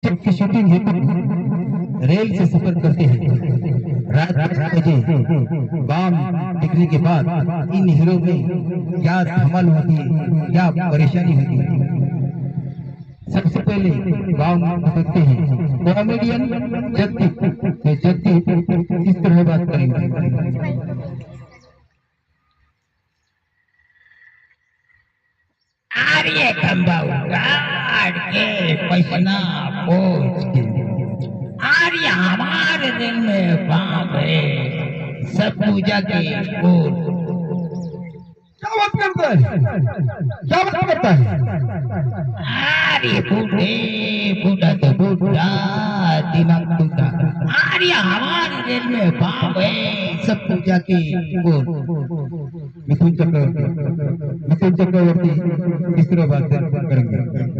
Picture की shooting हेतु rail से सफर करते हैं। रात 8 बजे बम टिकने के बाद इन हीरो में क्या धमाल होती है, क्या परेशानी होती है। सबसे पहले गांव में देखते हैं कॉमेडियन जगदीप किस तरह बात करेंगे। आर्य खंबा उगाड़ के पसना पोछ के आर्य हमारे दिल में पाप है, सब पूजा के फूल। क्या बात करता है, क्या बात करता है। आर्य बूढ़े बूढ़ा तो बूढ़ा दिमाग टूटा, आर्य हमारे दिल में पाप है, सब पूजा के फूल। मिथुन चक्रवर्ती किस तरह बात करेंगे।